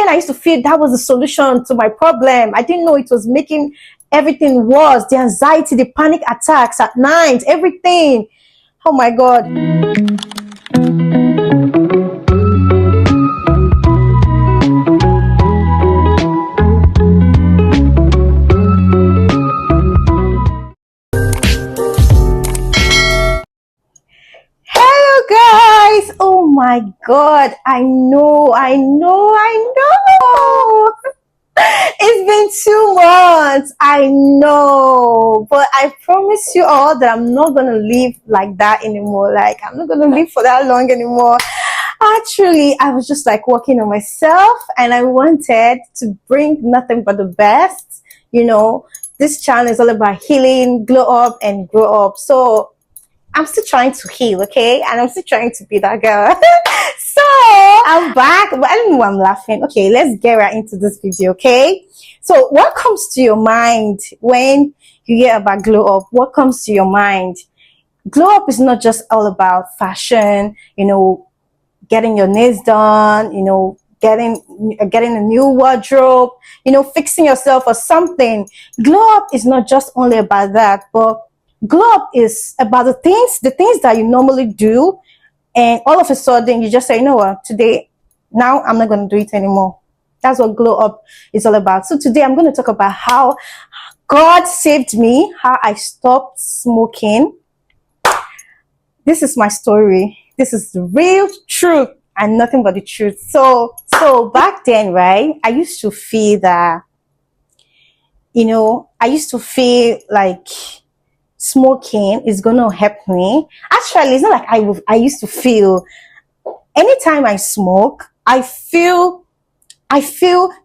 when I used to feel that was the solution to my problem, I didn't know it was making everything worse. The anxiety, the panic attacks at night, everything. Oh my God. Hello guys. Oh my God. I know. It's been 2 months. I know. But I promise you all that I'm not going to live like that anymore. Like, I'm not going to live for that long anymore. Actually, I was just like working on myself, and I wanted to bring nothing but the best. You know, this channel is all about healing, glow up, and grow up. So I'm still trying to heal, okay? And I'm still trying to be that girl. So I'm back, but I don't know why I'm laughing. Okay, let's get right into this video, okay? So what comes to your mind when you hear about glow up? What comes to your mind? Glow up is not just all about fashion, you know, getting your nails done, you know, getting a new wardrobe, you know, fixing yourself or something. Glow up is not just only about that, but glow up is about the things that you normally do, and all of a sudden you just say, you know what, today, now I'm not going to do it anymore. That's what glow up is all about. So today I'm going to talk about how God saved me, how I stopped smoking. This is my story. This is the real truth and nothing but the truth. So back then, right, I used to feel that, you know, I used to feel like smoking is gonna help me. Actually, it's not like I used to feel. Anytime I smoke, I feel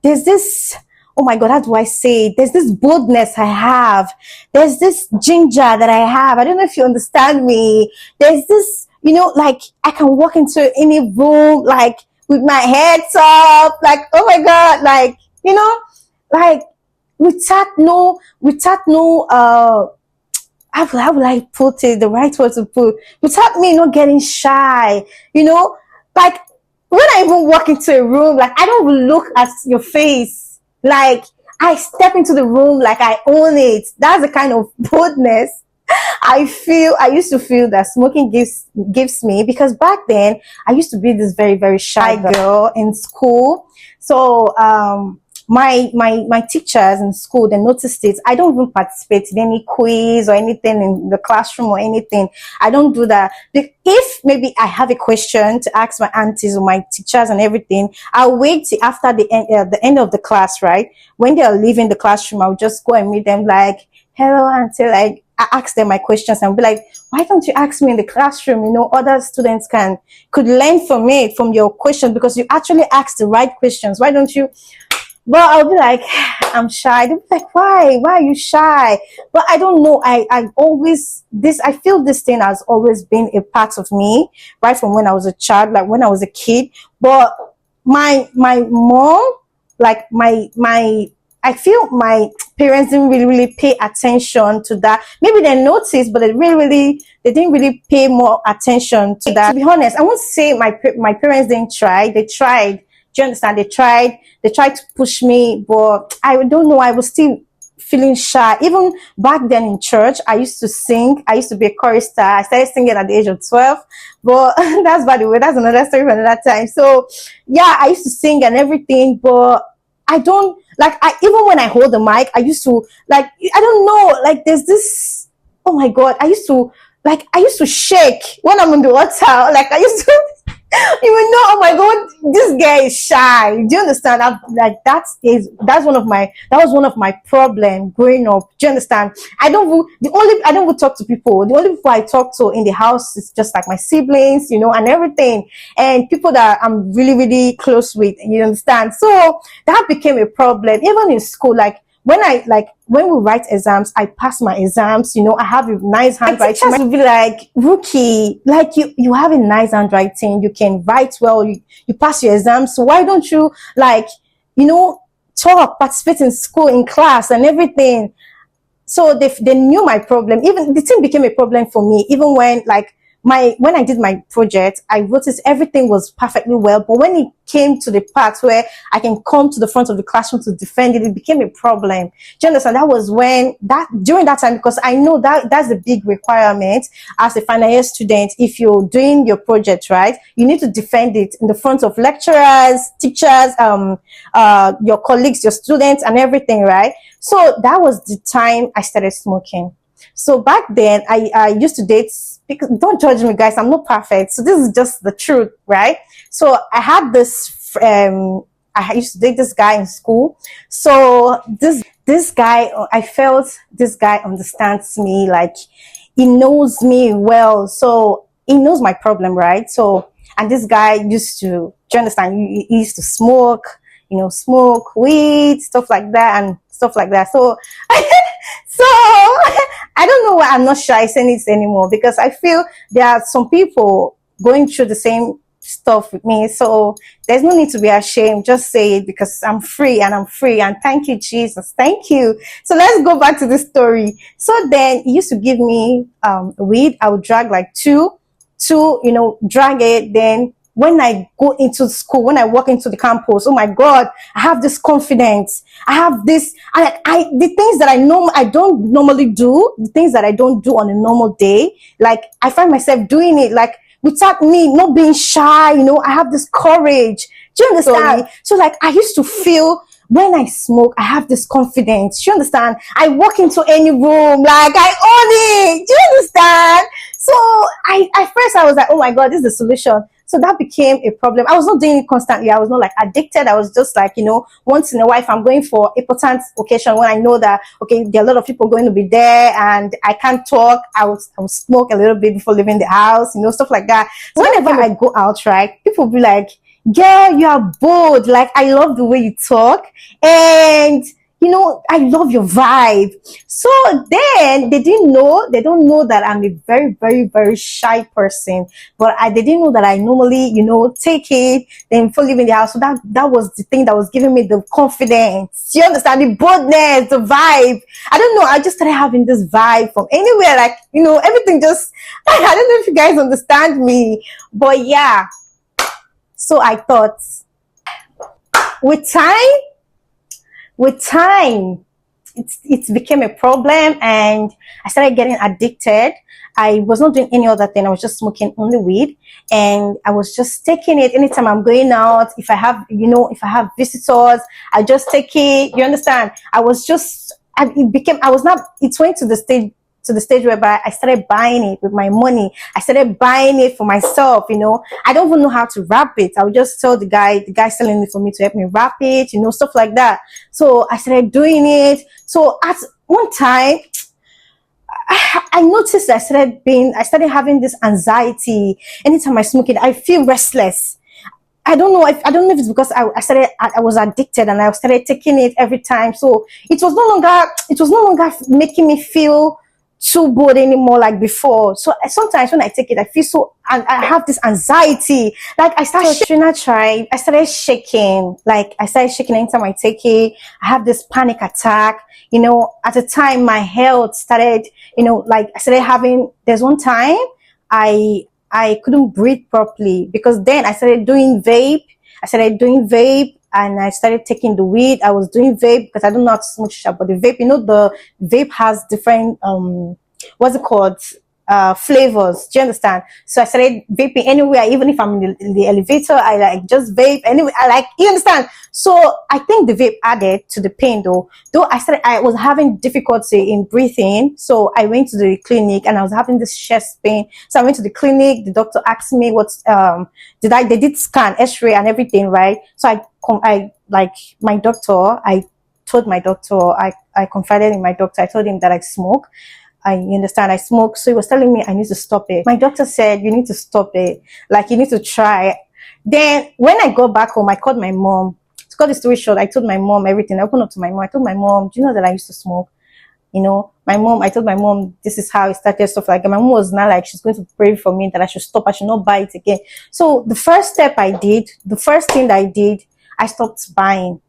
there's this, oh my God, how do I say it? There's this boldness I have. There's this ginger that I have. I don't know if you understand me. There's this, you know, like I can walk into any room like with my head up, like, oh my God, like, you know, like without no how will I put it, the right word to put, without me not getting shy, you know, like when I even walk into a room, like I don't even look at your face, like I step into the room like I own it. That's the kind of boldness I used to feel that smoking gives me, because back then I used to be this very, very shy girl in school. So my teachers in school, they noticed it. I don't even participate in any quiz or anything in the classroom or anything. I don't do that. If maybe I have a question to ask my aunties or my teachers and everything, I'll wait till after the end of the class, right? When they are leaving the classroom, I'll just go and meet them like, hello, auntie, like I ask them my questions and be like, why don't you ask me in the classroom? You know, other students could learn from it, from your questions, because you actually ask the right questions. Why don't you? But I'll be like, I'm shy. They'll be like, why are you shy? But I don't know. I feel this thing has always been a part of me, right from when I was a child, like when I was a kid. But my mom, like I feel my parents didn't really pay attention to that. Maybe they noticed, but they didn't really pay more attention to that. To be honest, I won't say my parents didn't try. They tried. Do you understand? They tried to push me, but I don't know. I was still feeling shy. Even back then in church, I used to sing. I used to be a chorister. I started singing at the age of 12. But that's, by the way, that's another story for another time. So yeah, I used to sing and everything, but I don't like. Even when I hold the mic, I used to like. I don't know. Like there's this. Oh my God! I used to shake when I'm in the water. Like I used to. You will know, oh my God, this guy is shy. Do you understand? That was one of my problems growing up. Do you understand? I don't even talk to people. The only people I talk to in the house is just like my siblings, you know, and everything, and people that I'm really, really close with. You understand? So that became a problem, even in school. Like when we write exams, I pass my exams, you know, I have a nice handwriting. Teachers will be like, rookie, like you have a nice handwriting, you can write well, you pass your exams. So why don't you, like, you know, participate in school, in class and everything? So they knew my problem. Even the thing became a problem for me, even when like when I did my project, I noticed everything was perfectly well. But when it came to the part where I can come to the front of the classroom to defend it, it became a problem. Do you understand? That was during that time, because I know that that's the big requirement as a final year student. If you're doing your project, right, you need to defend it in the front of lecturers, teachers, your colleagues, your students, and everything, right? So that was the time I started smoking. So back then, I used to date, because don't judge me, guys, I'm not perfect. So this is just the truth, right? So I had this, I used to date this guy in school. So this guy, I felt this guy understands me, like he knows me well. So he knows my problem, right? So, and this guy used to, do you understand? He used to smoke, smoke weed, stuff like that, and stuff like that. So, so I don't know why I'm not shy saying this anymore, because I feel there are some people going through the same stuff with me. So there's no need to be ashamed. Just say it, because I'm free, and I'm free. And thank you, Jesus. Thank you. So let's go back to the story. So then he used to give me weed. I would drag like two, drag it. Then when I go into school, when I walk into the campus, oh my God, I have this confidence. I have this, the things that I don't normally do, the things that I don't do on a normal day, like I find myself doing it, like without me not being shy, I have this courage. Do you understand? So like I used to feel, when I smoke, I have this confidence. Do you understand? I walk into any room, like I own it. Do you understand? So at first I was like, oh my God, this is the solution. So that became a problem. I was not doing it constantly. I was not like addicted. I was just like, once in a while, if I'm going for important occasion, when I know that, okay, there are a lot of people going to be there and I can't talk, I would smoke a little bit before leaving the house, stuff like that. So whenever I go out, right, people will be like, girl, you are bold. Like, I love the way you talk. And I love your vibe. So then they don't know that I'm a very, very, very shy person. But they didn't know that I normally, take it, then before leaving the house. So that was the thing that was giving me the confidence. You understand? The boldness, the vibe. I don't know. I just started having this vibe from anywhere. Like, everything just, I don't know if you guys understand me. But yeah. So I thought, with time, it became a problem, and I started getting addicted. I was not doing any other thing. I was just smoking only weed, and I was just taking it anytime I'm going out. If I have visitors, I just take it. You understand? It went to the stage whereby I started buying it with my money. I started buying it for myself, I don't even know how to wrap it. I would just tell the guy selling it for me to help me wrap it, stuff like that. So I started doing it. So at one time, I noticed that I started having this anxiety. Anytime I smoke it, I feel restless. I don't know if it's because I was addicted and I started taking it every time. So it was no longer making me feel too bored anymore like before. So sometimes when I take it, I feel so, and I have this anxiety. Like I started shaking. Like I started shaking anytime I take it. I have this panic attack. At the time my health started, like I started having, there's one time I couldn't breathe properly, because then I started doing vape. And I started taking the weed. I was doing vape because I don't know how to smoke shisha, but the vape, the vape has different, what's it called? Flavors. Do you understand? So I started vaping anywhere, even if I'm in the elevator, I like just vape anyway. You understand? So I think the vape added to the pain though. I was having difficulty in breathing. So I went to the clinic and I was having this chest pain. So I went to the clinic. The doctor asked me they did scan, x-ray and everything, right? So I told my doctor, I confided in my doctor. I told him that I smoke. I understand I smoke. So he was telling me I need to stop it. My doctor said, you need to stop it. Like, you need to try. Then when I got back home, I called my mom. To cut the story short, I told my mom everything. I opened up to my mom. I told my mom, do you know that I used to smoke? I told my mom, this is how it started, stuff like that. My mom was not like, she's going to pray for me that I should stop. I should not buy it again. So the first thing that I did, I stopped buying.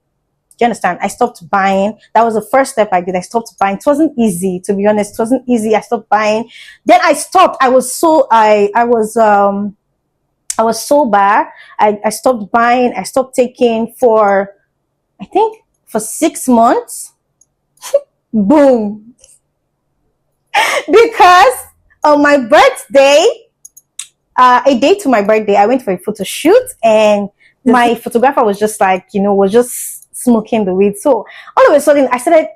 Do you understand? I stopped buying. That was the first step I did. I stopped buying. It wasn't easy, to be honest. It wasn't easy. I stopped buying. Then I stopped. I was sober. I stopped buying. I stopped taking for, I think, for 6 months. Boom. Because on my birthday, a day to my birthday, I went for a photo shoot, and my photographer was just like, was just smoking the weed. So all of a sudden, I started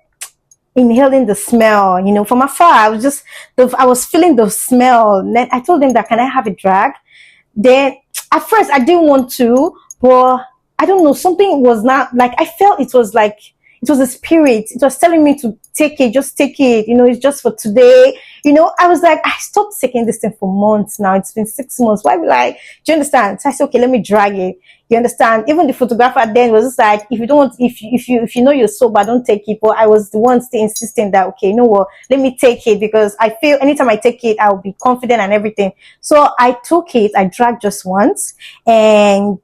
inhaling the smell, from afar. I was feeling the smell. And then I told them that, can I have a drag? Then at first I didn't want to, but I don't know, something was not like, I felt it was like, it was a spirit. It was telling me to take it, just take it. It's just for today. I was like, I stopped taking this thing for months now. It's been 6 months. Why will I? Do you understand? So I said, okay, let me drag it. You understand? Even the photographer then was just like, if you don't want, if you know you're sober, don't take it. But I was the one still insisting that, okay, you know what? Let me take it, because I feel anytime I take it, I'll be confident and everything. So I took it. I dragged just once, and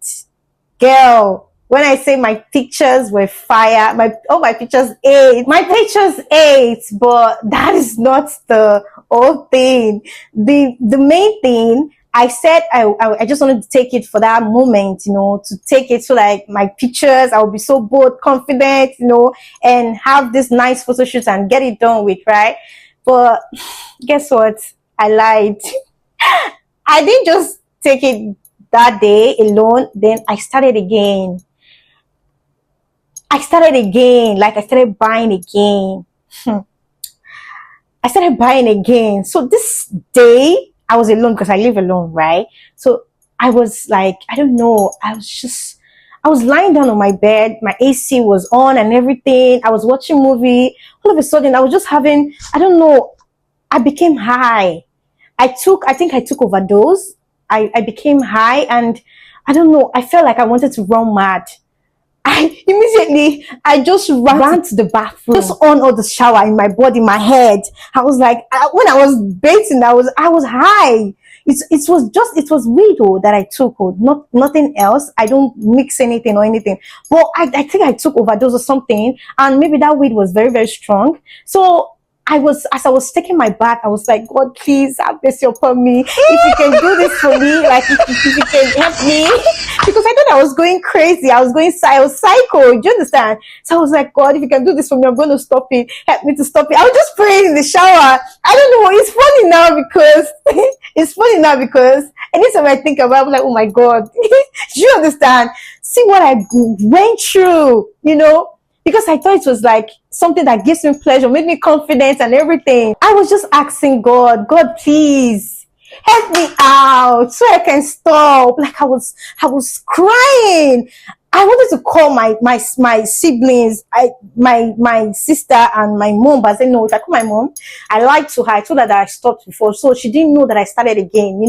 girl, when I say my pictures were fire, my pictures ate. My pictures ate, but that is not the whole thing. The main thing, I said I just wanted to take it for that moment, to take it so like my pictures, I will be so bold, confident, and have this nice photo shoot and get it done with, right? But guess what? I lied. I didn't just take it that day alone. Then I started again. Like I started buying again. I started buying again. So this day, I was alone because I live alone, right? So I was like, I don't know. I was lying down on my bed. My AC was on and everything. I was watching a movie. All of a sudden, I was just having, I don't know, I became high. I think I took overdose. I became high, and I don't know, I felt like I wanted to run mad. I just ran to the bathroom, just on all the shower in my body, my head. I was like, when I was bathing, I was high. It was weed that I took, nothing else. I don't mix anything or anything. But I think I took overdose or something, and maybe that weed was very, very strong. So as I was taking my bath, I was like, God, please have mercy upon me. If you can do this for me, like if you can help me, because I thought I was going crazy. I was psycho. Do you understand? So I was like, God, if you can do this for me, I'm going to stop it. Help me to stop it. I was just praying in the shower. I don't know. It's funny now because anytime I think about it, I'm like, oh my God, do you understand? See what I went through, because I thought it was like something that gives me pleasure, made me confident and everything. I was just asking God, please help me out so I can stop. Like I was crying. I wanted to call my siblings, my sister and my mom, but I said no. If I call my mom, I lied to her. I told her that I stopped before, so she didn't know that I started again.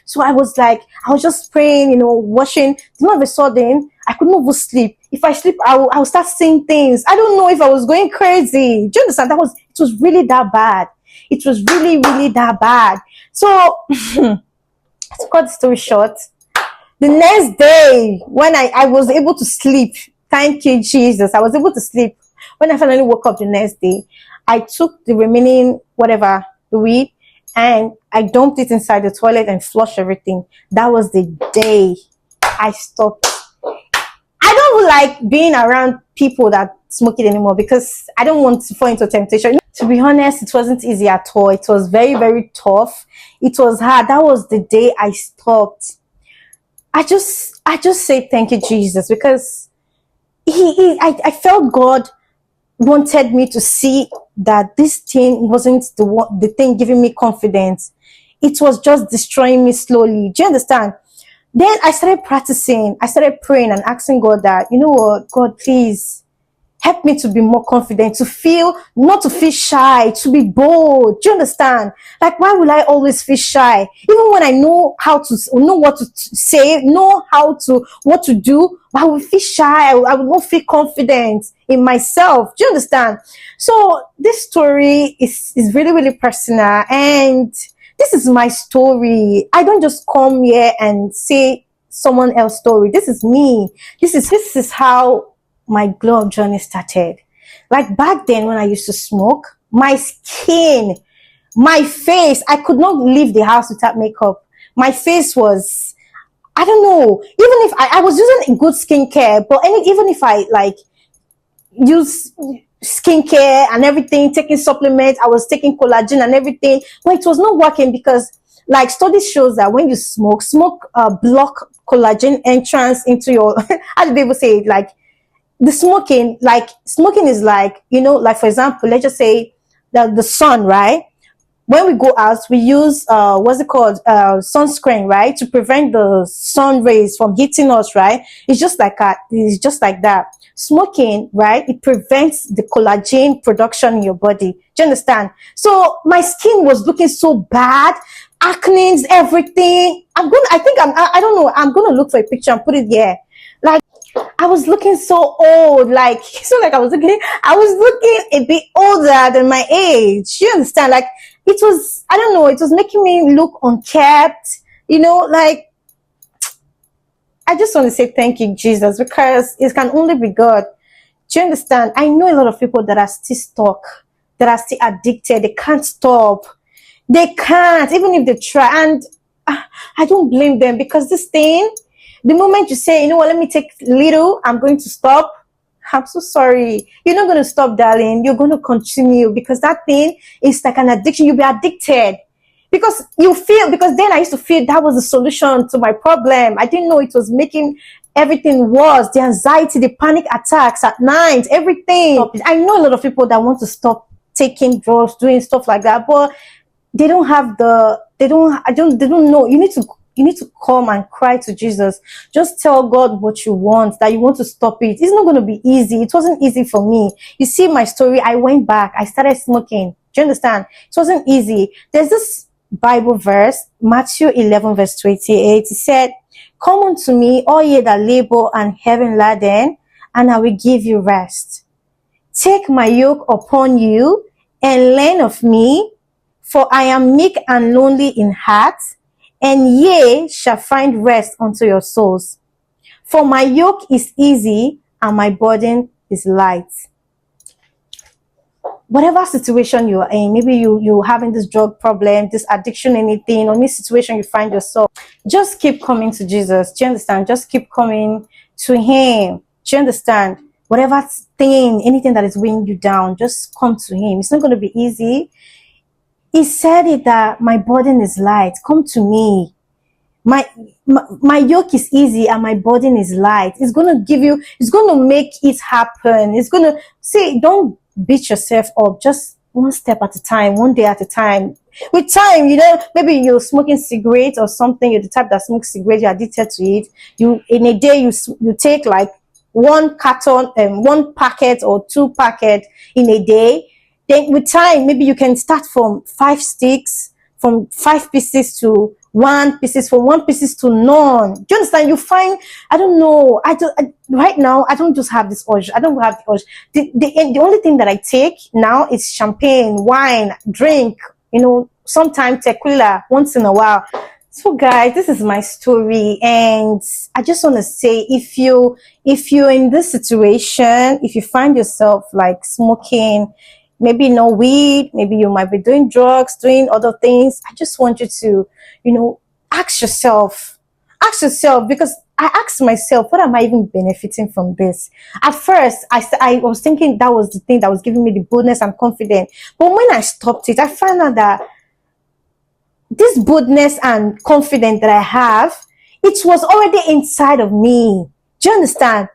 So I was just praying, watching. Then all of a sudden, I could not even sleep. If I sleep, I'll start seeing things. I don't know if I was going crazy. Do you understand? It was really that bad. It was really, really that bad. So, to cut the story short, the next day, when I was able to sleep, thank you, Jesus, I was able to sleep. When I finally woke up the next day, I took the remaining, the weed, and I dumped it inside the toilet and flushed everything. That was the day I stopped. I don't like being around people that smoke it anymore because I don't want to fall into temptation. To be honest, it wasn't easy at all. It was very, very tough. It was hard. That was the day I stopped. I just say thank you, Jesus, because I felt God wanted me to see that this thing wasn't the thing giving me confidence. It was just destroying me slowly. Do you understand? Then I started practicing. I started praying and asking God that, you know what, God, please help me to be more confident, not to feel shy, to be bold. Do you understand? Like, why will I always feel shy? Even when I know what to say, what to do, I will feel shy. I will not feel confident in myself. Do you understand? So this story is really, really personal, and this is my story. I don't just come here and say someone else's story. This is me. This is how my glow up journey started. Like back then when I used to smoke, my skin, my face, I could not leave the house without makeup. My face was, I don't know, even if I was using good skincare, but even if I like use skincare and everything, taking supplements, I was taking collagen and everything, but it was not working because like study shows that when you smoke block collagen entrance into your how do people say it, like the smoking is like, like for example, let's just say the sun, right? When we go out, we use what's it called, sunscreen, right, to prevent the sun rays from hitting us, right? It's just like that. It's just like that. Smoking, right, it prevents the collagen production in your body. Do you understand? So my skin was looking so bad, acne, everything. I don't know, I'm gonna look for a picture and put it here. Like I was looking so old, like so like I was looking a bit older than my age. You understand? Like it was, I don't know, it was making me look unkept, like I just want to say thank you, Jesus, because it can only be God. Do you understand? I know a lot of people that are still stuck, that are still addicted, they can't stop. They can't, even if they try. And I don't blame them because this thing, the moment you say, you know what, let me take little, I'm going to stop. I'm so sorry. You're not going to stop, darling. You're going to continue because that thing is like an addiction. You'll be addicted because because then I used to feel that was the solution to my problem. I didn't know it was making everything worse. The anxiety, the panic attacks at night, everything. I know a lot of people that want to stop taking drugs, doing stuff like that, but they don't have they don't know. You need to come and cry to Jesus. Just tell God what you want, that you want to stop it. It's not going to be easy. It wasn't easy for me. You see my story, I went back, I started smoking. Do you understand? It wasn't easy. There's this Bible verse, Matthew 11 verse 28. It said, come unto me, all ye that labor and heavy laden, and I will give you rest. Take my yoke upon you and learn of me, for I am meek and lonely in heart, and ye shall find rest unto your souls. For my yoke is easy and my burden is light. Whatever situation you are in, maybe you having this drug problem, this addiction, anything, or any situation you find yourself, just keep coming to Jesus. Do you understand? Just keep coming to him. Do you understand? Whatever thing, anything that is weighing you down, just come to him. It's not going to be easy. He said it that my burden is light. Come to me. My yoke is easy and my burden is light. It's going to give you, it's going to make it happen. It's going to say, don't beat yourself up. Just one step at a time, one day at a time. With time, maybe you're smoking cigarettes or something. You're the type that smokes cigarettes. You're addicted to it. In a day, you take like one carton, one packet or two packets in a day. Then with time, maybe you can start from 5 sticks, from 5 pieces to 1 pieces, from 1 pieces to none. Do you understand? You find, I don't know, right now, I don't just have this urge. I don't have the urge. The only thing that I take now is champagne, wine, drink, sometimes tequila once in a while. So guys, this is my story, and I just want to say, if you're in this situation, if you find yourself like smoking, maybe no weed, maybe you might be doing drugs, doing other things, I just want you to, ask yourself, because I asked myself, what am I even benefiting from this? At first, I was thinking that was the thing that was giving me the boldness and confidence. But when I stopped it, I found out that this boldness and confidence that I have, it was already inside of me. Do you understand?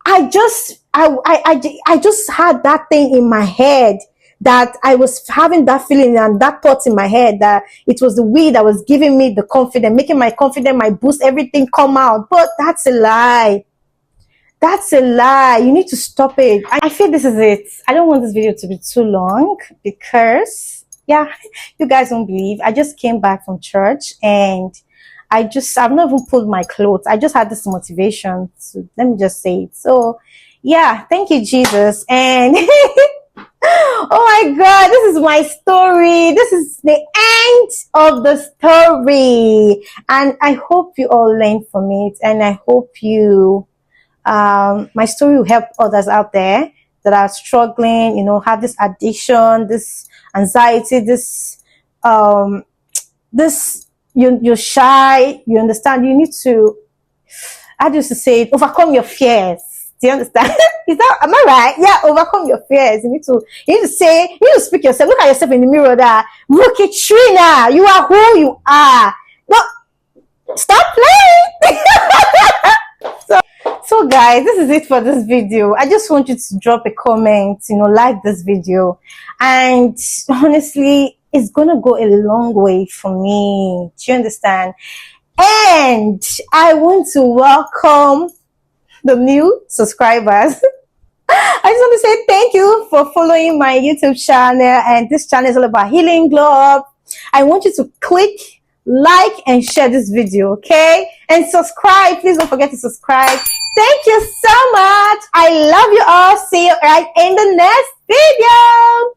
I just had that thing in my head, that I was having that feeling and that thought in my head that it was the weed that was giving me the confidence, making my confidence, my boost, everything come out. But that's a lie. That's a lie. You need to stop it. I feel this is it. I don't want this video to be too long because, yeah, you guys don't believe. I just came back from church and I've not even pulled my clothes. I just had this motivation to, let me just say it. So yeah, thank you, Jesus. And oh my God, this is my story. This is the end of the story. And I hope you all learned from it. And I hope you My story will help others out there that are struggling, have this addiction, this anxiety, this you're shy. You understand? You need to, I used to say, overcome your fears. Do you understand? Am I right? Yeah, overcome your fears. You need to speak yourself. Look at yourself in the mirror that, look at Trina, you are who you are. No, stop playing. So guys, this is it for this video. I just want you to drop a comment, like this video. And honestly, it's gonna go a long way for me. Do you understand? And I want to welcome the new subscribers. I just want to say thank you for following my YouTube channel, and this channel is all about healing glow up. I want you to click like and share this video, okay? And subscribe. Please don't forget to subscribe. Thank you so much. I love you all. See you right in the next video.